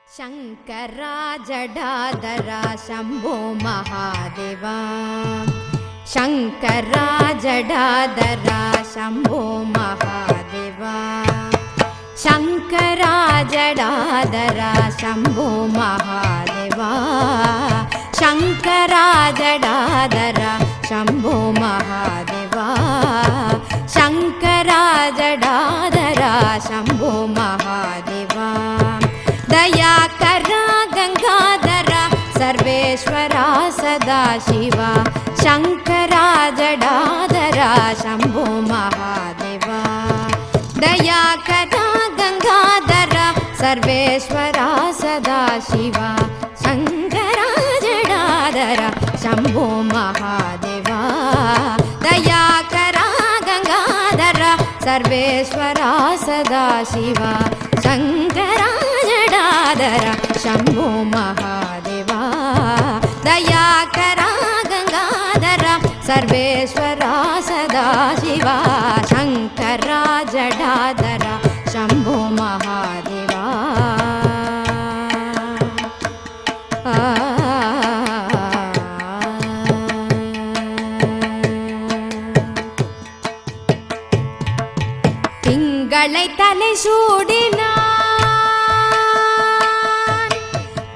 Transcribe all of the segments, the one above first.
शंकरा जडाधरा शंभो महादेवा शंकरा जडाधरा शंभो महादेवा शंकरा जडाधरा शंभो महादेवा शंकरा जडाधरा शंभो महादेवा शंकरा जडाधरा शंभो महादेवा दयाकरा गंगाधरा सर्वेश्वरा सदाशिवा शंकरा जडाधरा शंभो महादेवा दयाकरा गंगाधरा सर्वेश्वरा सदाशिवा शंकरा जडाधरा शंभो महादेवा दयाकरा गंगाधरा सर्वेश्वरा सदाशिवा शंकरा जडाधरा शंभो महादेवा दयाकरा गंगाधरा सर्वेश्वरा सदाशिवा शंकरा जडाधरा शंभो महादेवा திங்களை தலை சூடினான்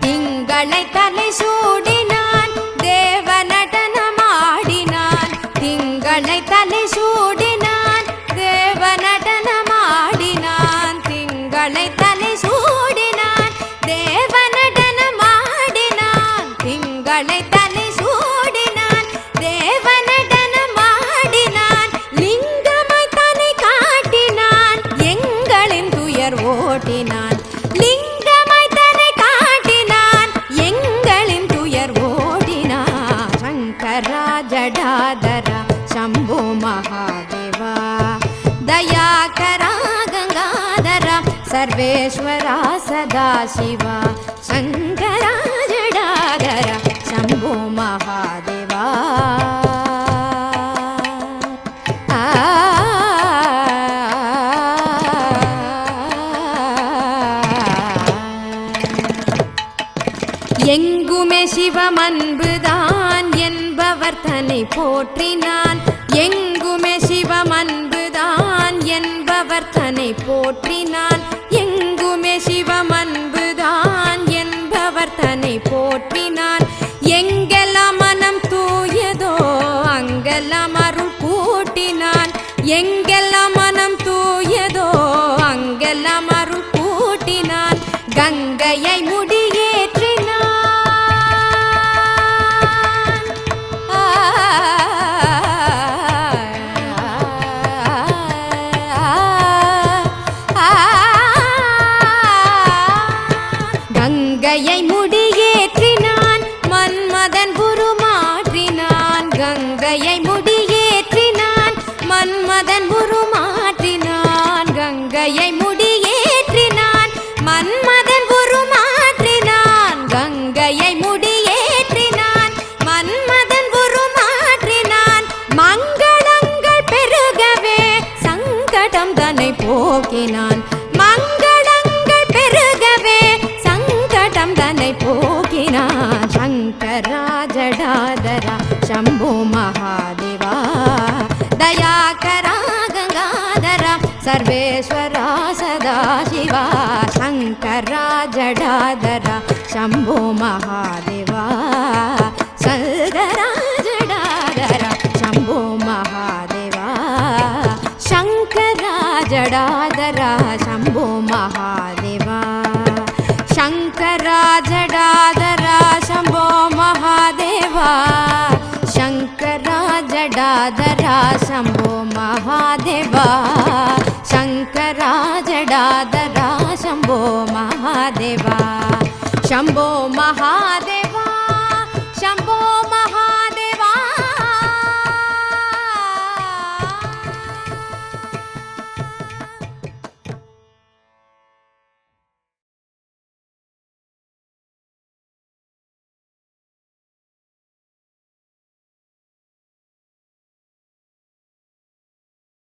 திங்களை தலை சூடினான் தேவ நடனமாடினான் திங்களை தலை சூடினான் தேவ நடனமாடினான் திங்களை தலை சூடினான் தேவ நடனமாடினான் திங்களை தலை சூடினான் தேவ நடனமாடினான் லிங்கமாய் தன்னை காட்டினான் எங்களின் துயர் ஓட்டினான் லிங்கமாய் தன்னை காட்டினான் எங்களின் துயர் ஓட்டினான் சங்கரா ஜடாதரா शंभो महादेवा दयाकरा गंगाधरा सर्वेश्वरा सदाशिवा शंकरा जडाधरा शंभो महादेवा எங்குமே சிவம் அன்புதான் என்பவர் தன்னை போற்றினான் எங்குமே சிவம் அன்புதான் என்பவர் தன்னை போற்றினான் எங்குமே சிவம் அன்புதான் என்பவர் தன்னை போற்றினான் எங்கெல்லாம் மனம் தூயதோ அங்கெல்லாம் அருள் கூட்டினான் எங்கெல்லாம் மனம் தூயதோ அங்கெல்லாம் அருள் கூட்டினான் கங்கையை முடியேற்றினான் கங்கையை முடியேற்றினான் மன்மதன் உருமாற்றினான் கங்கையை முடியேற்றினான் மன்மதன் உருமாற்றினான் கங்கையை முடியேற்றினான் மன்மதன் உருமாற்றினான் கங்கையை முடியேற்றினான் மன்மதன் உருமாற்றினான் மங்களங்கள் பெருகவே சங்கடம் தன்னை போக்கினான் மங்களங்கள் பெருகவே சங்கடம் தன்னை போக்கினான் சங்கரா ஜடாதரா शंभो महादेवा दयाकरा गंगाधरा सर्वेश्वरा सदाशिवा शंकरा जडाधरा शंभो महादेवा शंकरा जडाधरा शंभो महादेवा शंकरा जडाधरा शंभो महादेवा शंकरा जडाधरा शंभो महादेवा शंकरा जडाधरा शंभो महादेवा शंकरा जडाधरा शंभो महादेवा शंभो